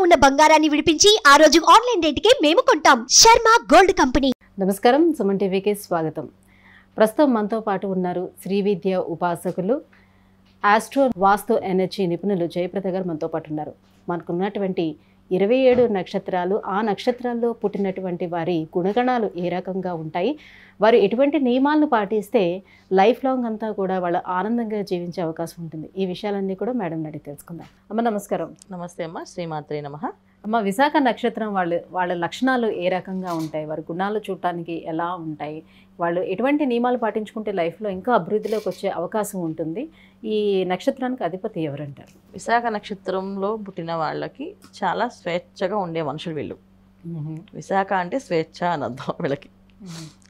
ఉన్న బంగారాన్ని విడిపించి ఆ రోజు ఆన్లైన్ రేటుకే మేము కొంటాం. Sharma gold company. నమస్కారం, సుమన్ టీవీకి స్వాగతం. ప్రస్తుతం మనతో పాటు ఉన్నారు శ్రీ విద్య ఉపాసకులు, ఆస్ట్రో వాస్తు ఎనర్జీ నిపుణులు జయప్రద గారు మనతో పాటు ఉన్నారు. మనకున్నటువంటి 27 నక్షత్రాలు, ఆ నక్షత్రాల్లో పుట్టినటువంటి వారి గుణగణాలు ఏ రకంగా ఉంటాయి, వారు ఎటువంటి నియమాలను పాటిస్తే లైఫ్ లాంగ్ అంతా కూడా వాళ్ళు ఆనందంగా జీవించే అవకాశం ఉంటుంది, ఈ విషయాలన్నీ కూడా మేడం అడిగి తెలుసుకుందాం. అమ్మ నమస్కారం. నమస్తే అమ్మ, శ్రీమాత్రే నమః. అమ్మ, విశాఖ నక్షత్రం వాళ్ళ లక్షణాలు ఏ రకంగా ఉంటాయి, వారి గుణాలు చూడటానికి ఎలా ఉంటాయి, వాళ్ళు ఎటువంటి నియమాలు పాటించుకుంటే లైఫ్లో ఇంకా అభివృద్ధిలోకి వచ్చే అవకాశం ఉంటుంది, ఈ నక్షత్రానికి అధిపతి ఎవరంటారు? విశాఖ నక్షత్రంలో పుట్టిన వాళ్ళకి చాలా స్వేచ్ఛగా ఉండే మనుషులు వీళ్ళు. విశాఖ అంటే స్వేచ్ఛ అని అర్థం వీళ్ళకి.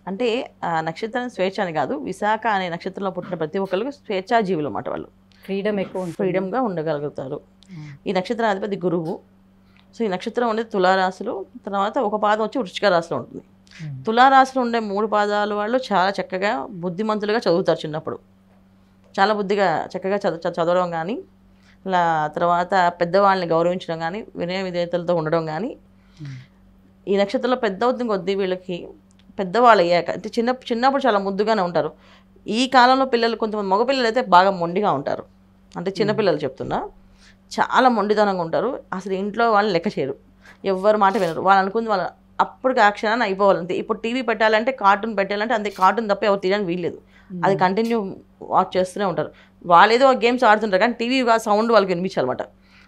అంటే ఆ నక్షత్రం స్వేచ్ఛ అని కాదు, విశాఖ అనే నక్షత్రంలో పుట్టిన ప్రతి ఒక్కరికి స్వేచ్ఛాజీవులు అన్నమాట. వాళ్ళు ఫ్రీడమ్ ఎక్కువ, ఫ్రీడమ్గా ఉండగలుగుతారు. ఈ నక్షత్రం అధిపతి గురువు. సో ఈ నక్షత్రం ఉండేది తులారాశిలో, తర్వాత ఒక పాదం వచ్చి వృశ్చిక రాశిలో ఉంటుంది. తులారాశిలో ఉండే 3 పాదాలు వాళ్ళు చాలా చక్కగా బుద్ధిమంతులుగా చదువుతారు. చిన్నప్పుడు చాలా చక్కగా చదవడం కానీ, తర్వాత పెద్దవాళ్ళని గౌరవించడం కానీ, వినయ విధేయతలతో ఉండడం కానీ. ఈ నక్షత్రంలో పెద్ద అవుతుంది కొద్దీ వీళ్ళకి పెద్దవాళ్ళు అయ్యాక అంటే చిన్నప్పుడు చాలా ముద్దుగానే ఉంటారు. ఈ కాలంలో పిల్లలు, కొంతమంది మగపిల్లలు అయితే బాగా మొండిగా ఉంటారు. అంటే చిన్నపిల్లలు చెప్తున్నా, చాలా మొండితనంగా ఉంటారు. అసలు ఇంట్లో వాళ్ళని లెక్క చేయరు, ఎవ్వరు మాట వినరు. వాళ్ళు అనుకుంది వాళ్ళు అప్పటికి ఆ క్షణాన్ని అయిపోవాలంతే. ఇప్పుడు టీవీ పెట్టాలంటే, కార్టూన్ పెట్టాలంటే అంతే, కార్టూన్ తప్ప ఎవరు తీయడానికి వీల్లేదు. అది కంటిన్యూ వాచ్ చేస్తూనే ఉంటారు. వాళ్ళు ఏదో గేమ్స్ ఆడుతుంటారు కానీ టీవీ సౌండ్ వాళ్ళకి వినిపించాలన్నమాట.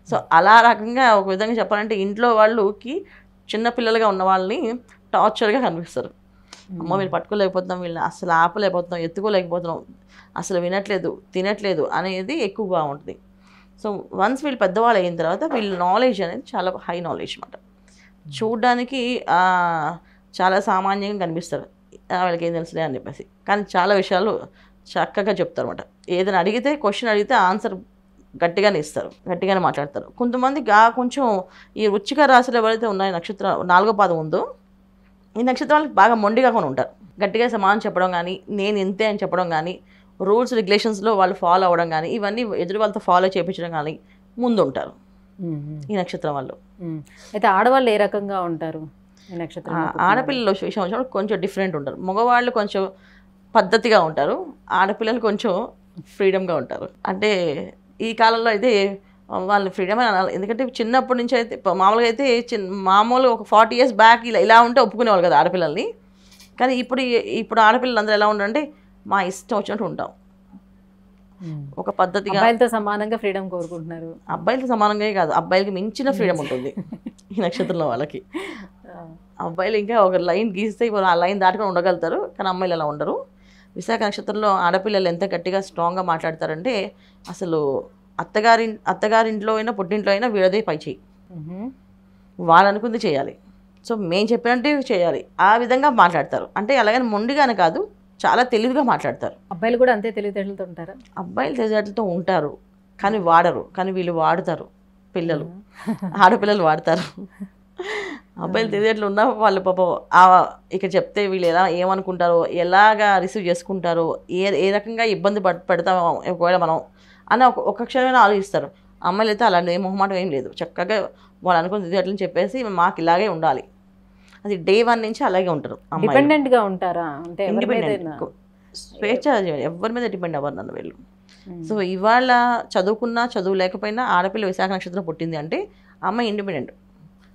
సో అలా రకంగా ఒక విధంగా చెప్పాలంటే ఇంట్లో వాళ్ళకి చిన్నపిల్లలుగా ఉన్న వాళ్ళని టార్చర్గా కనిపిస్తారు. అమ్మ వీళ్ళు పట్టుకోలేకపోతున్నాం, వీళ్ళని అసలు ఆపలేకపోతున్నాం, ఎత్తుకోలేకపోతున్నాం, అసలు వినట్లేదు, తినట్లేదు అనేది ఎక్కువగా ఉంటుంది. సో వన్స్ వీళ్ళు పెద్దవాళ్ళు అయిన తర్వాత వీళ్ళ నాలెడ్జ్ అనేది చాలా హై నాలెడ్జ్ అన్నమాట. చూడ్డానికి చాలా సామాన్యంగా కనిపిస్తారు, వీళ్ళకి ఏం తెలుసులే అని చెప్పేసి. కానీ చాలా విషయాలు చక్కగా చెప్తారు అన్నమాట. ఏదైనా అడిగితే, క్వశ్చన్ అడిగితే ఆన్సర్ గట్టిగానే ఇస్తారు, గట్టిగానే మాట్లాడతారు. కొంతమంది కొంచెం ఈ వృశ్చిక రాశిలో ఎవరైతే ఉన్నాయో నక్షత్రం 4వ పాదం ఉందో, ఈ నక్షత్రాలకు బాగా మొండిగా కొని ఉంటారు. గట్టిగా సమాధానం చెప్పడం కానీ, నేను ఇంతే అని చెప్పడం కానీ, రూల్స్ రెగ్యులేషన్స్లో వాళ్ళు ఫాలో అవ్వడం కానీ, ఇవన్నీ ఎదురు వాళ్ళతో ఫాలో చేయించడం కానీ ముందు ఉంటారు ఈ నక్షత్రం వాళ్ళు. అయితే ఆడవాళ్ళు ఏ రకంగా ఉంటారు ఈ నక్షత్రం? ఆడపిల్లల విషయం వచ్చినప్పుడు కొంచెం డిఫరెంట్ ఉంటారు. మగవాళ్ళు కొంచెం పద్ధతిగా ఉంటారు, ఆడపిల్లలు కొంచెం ఫ్రీడమ్గా ఉంటారు. అంటే ఈ కాలంలో అయితే వాళ్ళు ఫ్రీడమ్ అని అనాలి. ఎందుకంటే చిన్నప్పటి నుంచి అయితే మామూలుగా అయితే మామూలుగా ఒక 40 years బ్యాక్ ఇలా ఉంటే ఒప్పుకునేవాళ్ళు కదా ఆడపిల్లల్ని. కానీ ఇప్పుడు ఆడపిల్లలు అందరూ ఎలా ఉంటారంటే మా ఇష్టం వచ్చినట్టు ఉంటాం, ఒక పద్ధతిగా. అబ్బాయిలతో సమానంగా ఫ్రీడమ్ కోరుకుంటున్నారు. అబ్బాయిలతో సమానంగా కాదు, అబ్బాయిలకి మించిన ఫ్రీడమ్ ఉంటుంది ఈ నక్షత్రంలో వాళ్ళకి. అబ్బాయిలు ఇంకా ఒక లైన్ గీస్తే ఇప్పుడు ఆ లైన్ దాటుకొని ఉండగలుగుతారు, కానీ అమ్మాయిలు అలా ఉండరు. విశాఖ నక్షత్రంలో ఆడపిల్లలు ఎంత గట్టిగా స్ట్రాంగ్గా మాట్లాడతారంటే, అసలు అత్తగారింట్లో అయినా పుట్టింట్లో అయినా వీళ్ళదే పై చేయి, వాళ్ళు అనుకుంది చేయాలి. సో మేము చెప్పినట్టే చేయాలి, ఆ విధంగా మాట్లాడతారు. అంటే అలాగని మొండిగానే కాదు, చాలా తెలివిగా మాట్లాడతారు. అబ్బాయిలు కూడా అంతే తెలివితేటలతో ఉంటారా? అబ్బాయిలు తెలివితేటలతో ఉంటారు కానీ వాడరు. కానీ వీళ్ళు వాడుతారు, పిల్లలు ఆడపిల్లలు వాడతారు. అబ్బాయిలు తెలివితేటలు ఉన్నా వాళ్ళు పాపం ఇక్కడ చెప్తే వీళ్ళు ఏమనుకుంటారో, ఎలాగా రిసీవ్ చేసుకుంటారో, ఏ రకంగా ఇబ్బంది పెడతామో ఒకవేళ మనం అని ఒక క్షణమైనా ఆలోచిస్తారు. అమ్మాయిలు అయితే అలాంటి మొహమాటం ఏం లేదు, చక్కగా వాళ్ళు అనుకుని తెలివితేటలని చెప్పేసి మాకు ఇలాగే ఉండాలి, అది డే 1 నుంచి అలాగే ఉంటారు. ఇండిపెండెంట్గా ఉంటారా? అంటే ఇండిపెండెంట్, స్వేచ్ఛ, ఎవరి మీద డిపెండ్ అవ్వరు నన్ను వీళ్ళు. సో ఇవాళ చదువుకున్నా చదువు లేకపోయినా ఆడపిల్ల విశాఖ నక్షత్రం పుట్టింది అంటే అమ్మాయి ఇండిపెండెంట్,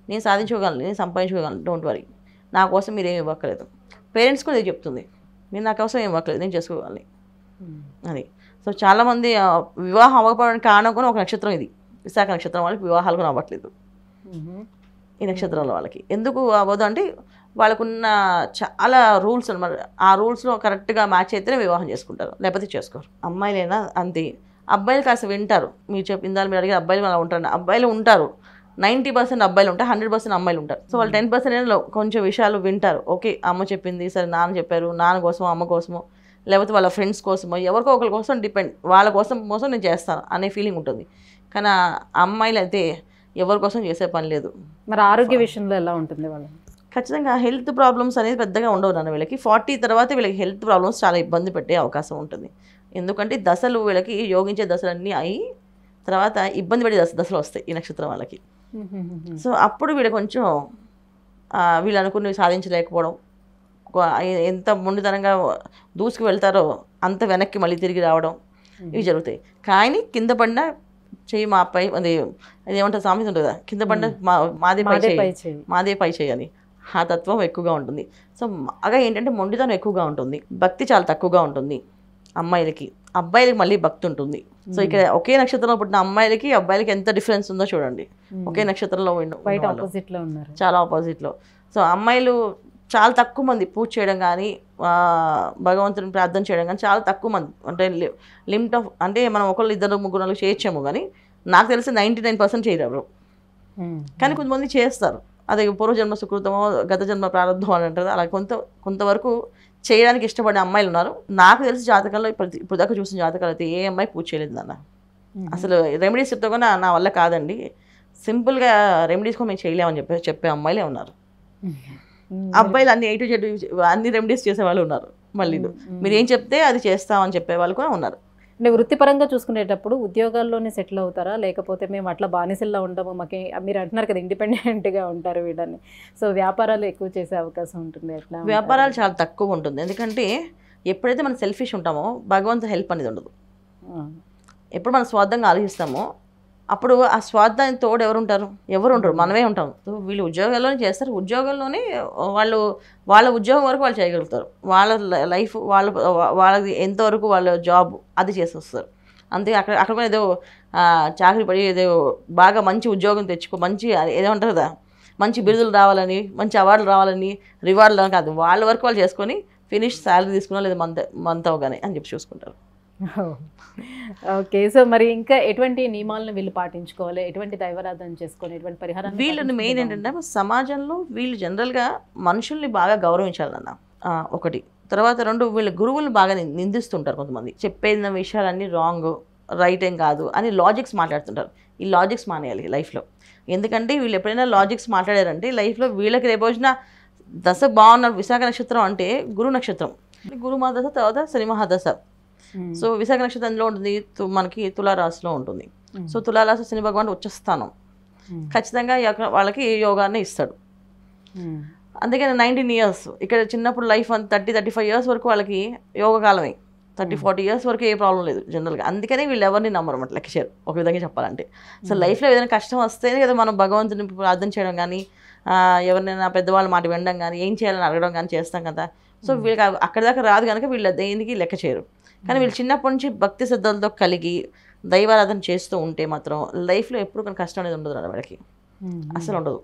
నేను సాధించుకోగలను, నేను సంపాదించుకోగలను, డోంట్ వరీ, నా కోసం మీరు ఏమి ఇవ్వక్కర్లేదు. పేరెంట్స్ కూడా ఇది చెప్తుంది, మీరు నా కోసం ఏమి ఇవ్వక్కర్లేదు, నేను చేసుకోగలను అది. సో చాలామంది వివాహం అవ్వకపోవడానికి కారణం కూడా ఒక నక్షత్రం ఇది. విశాఖ నక్షత్రం వాళ్ళకి వివాహాలు కూడా అవ్వట్లేదు ఈ నక్షత్రంలో వాళ్ళకి. ఎందుకు అవ్వదు అంటే వాళ్ళకున్న చాలా రూల్స్ అన్నమాట. ఆ రూల్స్లో కరెక్ట్గా మ్యాచ్ అయితేనే వివాహం చేసుకుంటారు, లేకపోతే చేసుకోరు. అమ్మాయిలైనా అంతే. అబ్బాయిలు కాస్త వింటారు, మీరు చెప్పిందాలు మీరు అడిగే అబ్బాయిలు అలా ఉంటారు. అబ్బాయిలు ఉంటారు, 90% అబ్బాయిలు ఉంటారు, 100% అమ్మాయిలు ఉంటారు. సో వాళ్ళు 10% కొంచెం విషయాలు వింటారు. ఓకే, అమ్మ చెప్పింది సరే, నాన్న చెప్పారు, నాన్న కోసమో అమ్మ కోసమో లేకపోతే వాళ్ళ ఫ్రెండ్స్ కోసమో ఎవరికో ఒకరి కోసం డిపెండ్, వాళ్ళ కోసం నేను చేస్తాను అనే ఫీలింగ్ ఉంటుంది. కానీ అమ్మాయిలు అయితే ఎవరి కోసం చేసే పని లేదు. మరి ఆరోగ్య విషయంలో ఎలా ఉంటుంది వాళ్ళు? ఖచ్చితంగా హెల్త్ ప్రాబ్లమ్స్ అనేది పెద్దగా ఉండవు నాన్న వీళ్ళకి. 40 తర్వాత వీళ్ళకి హెల్త్ ప్రాబ్లమ్స్ చాలా ఇబ్బంది పెట్టే అవకాశం ఉంటుంది. ఎందుకంటే దశలు వీళ్ళకి యోగించే దశలన్నీ అయి తర్వాత ఇబ్బంది పడే దశలు వస్తాయి ఈ నక్షత్రం వాళ్ళకి. సో అప్పుడు వీళ్ళు కొంచెం వీళ్ళు అనుకున్నవి సాధించలేకపోవడం, ఎంత మొండితనంగా దూసుకు వెళ్తారో అంత వెనక్కి మళ్ళీ తిరిగి రావడం, ఇవి జరుగుతాయి. కానీ కింద పడిన చెయ్యి మా పై, అది ఏమంటారు సామెత ఉంటుంది కదా, కింద పడిన మాదే పై చేయి అని, ఆ తత్వం ఎక్కువగా ఉంటుంది. సో బాగా ఏంటంటే మొండితనం ఎక్కువగా ఉంటుంది, భక్తి చాలా తక్కువగా ఉంటుంది అమ్మాయిలకి. అబ్బాయిలకి మళ్ళీ భక్తి ఉంటుంది. సో ఇక్కడ ఒకే నక్షత్రంలో పుట్టిన అమ్మాయిలకి అబ్బాయిలకి ఎంత డిఫరెన్స్ ఉందో చూడండి. ఒకే నక్షత్రంలో చాలా ఆపోజిట్లో. సో అమ్మాయిలు చాలా తక్కువ మంది పూజ చేయడం కానీ భగవంతుని ప్రార్థన చేయడం కానీ చాలా తక్కువ మంది, అంటే లిమిట్ ఆఫ్, అంటే మనం ఒకళ్ళు 2 3 4 చేయొచ్చాము కానీ నాకు తెలిసి 99% చేయరు. కానీ కొంతమంది చేస్తారు, అదే పూర్వజన్మ సుకృతమో గత జన్మ ప్రారంభం అని అంటారు. అలా కొంతవరకు చేయడానికి ఇష్టపడే అమ్మాయిలు ఉన్నారు. నాకు తెలిసి జాతకాల్లో ఇప్పుడు దాకా చూసిన జాతకాలు అయితే ఏ అమ్మాయి పూజ చేయలేదు నాన్న. అసలు రెమెడీస్ చెప్తా కూడా నా వల్ల కాదండి, సింపుల్గా రెమెడీస్ కూడా మేము చేయలేమని చెప్పే అమ్మాయిలే ఉన్నారు. అబ్బాయిలు అన్ని A to Z అన్ని రెమెడీస్ చేసే వాళ్ళు ఉన్నారు. మళ్ళీ మీరు ఏం చెప్తే అది చేస్తామని చెప్పే వాళ్ళు కూడా ఉన్నారు. అంటే వృత్తిపరంగా చూసుకునేటప్పుడు ఉద్యోగాల్లోనే సెటిల్ అవుతారా, లేకపోతే మేము అట్లా బానిసల్లో ఉంటాము, మాకు మీరు అంటున్నారు కదా ఇండిపెండెంట్గా ఉంటారు వీళ్ళని, సో వ్యాపారాలు ఎక్కువ చేసే అవకాశం ఉంటుంది? ఎట్లా? వ్యాపారాలు చాలా తక్కువ ఉంటుంది, ఎందుకంటే ఎప్పుడైతే మనం సెల్ఫిష్ ఉంటామో భగవంతుని హెల్ప్ అనేది ఉండదు. ఎప్పుడు మనం స్వార్థంగా ఆలోచిస్తామో అప్పుడు ఆ స్వార్థానికి తోడు ఎవరు ఉంటారు? ఎవరు ఉంటారు? మనమే ఉంటాం. సో వీళ్ళు ఉద్యోగాల్లోనే చేస్తారు, ఉద్యోగంలోనే వాళ్ళ ఉద్యోగం వరకు వాళ్ళు చేయగలుగుతారు, వాళ్ళ లైఫ్ వాళ్ళది ఎంతవరకు వాళ్ళ జాబ్ అది చేసి వస్తారు అంతే. అక్కడ కూడా ఏదో చాకరీ పడి ఏదో బాగా మంచి ఉద్యోగం తెచ్చుకో, మంచి ఏదో ఉంటారు కదా, మంచి బిరుదులు రావాలని, మంచి అవార్డులు రావాలని, రివార్డులు కాదు, వాళ్ళ వరకు వాళ్ళు చేసుకొని ఫినిష్ శాలరీ తీసుకున్నా లేదా మంత్ అవగానే అని చెప్పి చూసుకుంటారు. ఓకే. సో మరి ఇంకా ఎటువంటి నియమాలను వీళ్ళు పాటించుకోవాలి, ఎటువంటి దైవారాధన చేసుకొని, ఎటువంటి పరిహారం? వీళ్ళని మెయిన్ ఏంటంటే సమాజంలో వీళ్ళు జనరల్గా మనుషుల్ని బాగా గౌరవించాలన్న ఒకటి. తర్వాత 2, వీళ్ళ గురువులు బాగా నిందిస్తుంటారు కొంతమంది, చెప్పేసిన విషయాలన్నీ రాంగ్, రైట్ ఏం కాదు అని లాజిక్స్ మాట్లాడుతుంటారు. ఈ లాజిక్స్ మానేయాలి లైఫ్లో. ఎందుకంటే వీళ్ళు ఎప్పుడైనా లాజిక్స్ మాట్లాడారంటే లైఫ్లో వీళ్ళకి రేపు వచ్చిన దశ బాగున్న విశాఖ నక్షత్రం అంటే గురు నక్షత్రం, గురు మహాదశ, తర్వాత శని మహాదశ. సో విశాఖ నక్షత్రం ఎందులో ఉంటుంది? మనకి తులారాశిలో ఉంటుంది. సో తులారాశి శని భగవానుడు ఉచ్చస్థానం, ఖచ్చితంగా వాళ్ళకి యోగాన్ని ఇస్తాడు. అందుకని 19 years ఇక్కడ చిన్నప్పుడు లైఫ్ 30-35 years వరకు వాళ్ళకి యోగకాలమే, 30-40 years వరకు ఏ ప్రాబ్లం లేదు జనరల్గా. అందుకనే వీళ్ళు ఎవరిని నమ్మరు అన్నమాట, లెక్క చేయరు ఒక విధంగా చెప్పాలంటే. సో లైఫ్లో ఏదైనా కష్టం వస్తేనే కదా మనం భగవంతుని ప్రార్థన చేయడం కానీ, ఎవరినైనా పెద్దవాళ్ళ మాట వినడం కానీ, ఏం చేయాలని అడగడం కానీ చేస్తాం కదా. సో వీళ్ళకి అక్కడి దాకా రాదు కనుక వీళ్ళు దేనికి లెక్క చేయరు. కానీ వీళ్ళు చిన్నప్పటి నుంచి భక్తి శ్రద్ధలతో కలిగి దైవారాధన చేస్తూ ఉంటే మాత్రం లైఫ్లో ఎప్పుడు కానీ కష్టం అనేది ఉండదు అన్న వాళ్ళకి, అసలు ఉండదు.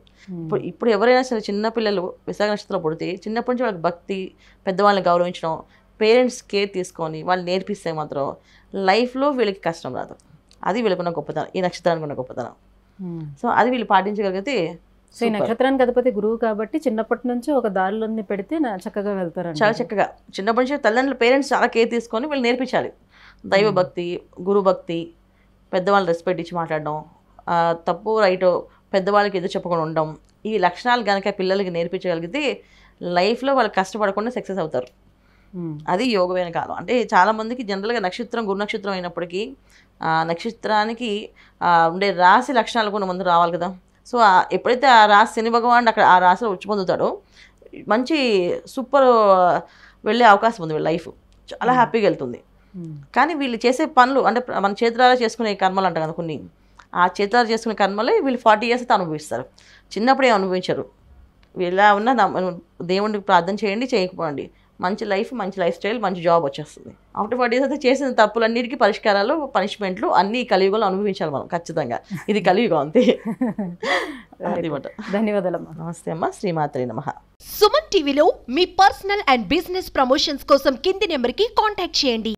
ఇప్పుడు ఎవరైనా సరే చిన్నపిల్లలు విశాఖ నక్షత్రంలో పుడితే చిన్నప్పటి నుంచి వాళ్ళకి భక్తి, పెద్దవాళ్ళని గౌరవించడం, పేరెంట్స్ కేర్ తీసుకొని వాళ్ళు నేర్పిస్తే మాత్రం లైఫ్లో వీళ్ళకి కష్టం రాదు. అది వీళ్ళకున్న గొప్పతనం, ఈ నక్షత్రానికి ఉన్న గొప్పతనం. సో అది వీళ్ళు పాటించగలిగితే. సో ఈ నక్షత్రానికి అధిపతి గురువు కాబట్టి చిన్నప్పటి నుంచి ఒక దారిలోని పెడితే చక్కగా వెళ్తారు. చాలా చక్కగా చిన్నప్పటి నుంచి తల్లిదండ్రులు, పేరెంట్స్ చాలా కేర్ తీసుకొని వీళ్ళు నేర్పించాలి. దైవభక్తి, గురుభక్తి, పెద్దవాళ్ళు రెస్పెక్ట్ ఇచ్చి మాట్లాడడం, తప్పు రైటో పెద్దవాళ్ళకి ఎదురు చెప్పకుండా ఉండడం, ఈ లక్షణాలు కనుక పిల్లలకి నేర్పించగలిగితే లైఫ్లో వాళ్ళు కష్టపడకుండా సక్సెస్ అవుతారు. అది యోగమైన కాలం. అంటే చాలామందికి జనరల్గా నక్షత్రం గురు నక్షత్రం అయినప్పటికీ నక్షత్రానికి ఉండే రాశి లక్షణాలు కూడా మంది రావాలి కదా. సో ఎప్పుడైతే ఆ రాశి శని భగవానుడు అక్కడ ఆ రాశిలో ఉచ్చి పొందుతాడో మంచి సూపర్ వెళ్ళే అవకాశం ఉంది, వీళ్ళ లైఫ్ చాలా హ్యాపీగా వెళ్తుంది. కానీ వీళ్ళు చేసే పనులు అంటే మన చేతులారా చేసుకునే కర్మలు అంటాం కదా కొన్ని, ఆ చేతులారా చేసుకునే కర్మలే వీళ్ళు 40 years అయితే అనుభవిస్తారు, చిన్నప్పుడు ఏం అనుభవించరు. ఇలా ఉన్న దేవుడికి ప్రార్థన చేయండి, చేయకపోండి, మంచి లైఫ్, మంచి లైఫ్ స్టైల్, మంచి జాబ్ వచ్చేస్తుంది. ఆఫ్టర్ 40 years అయితే చేసిన తప్పులన్నిటికీ పరిష్కారాలు, పనిష్మెంట్లు అన్నీ కలియుగంలో అనుభవించాలి మనం ఖచ్చితంగా. ఇది కలియుగం అంతే. ధన్యవాదాలమ్మా. నమస్తే అమ్మా. శ్రీమాత్రే నమః. సుమన్ టీవీలో మీ పర్సనల్ అండ్ బిజినెస్ ప్రమోషన్స్ కోసం కింది నెంబర్కి కాంటాక్ట్ చేయండి.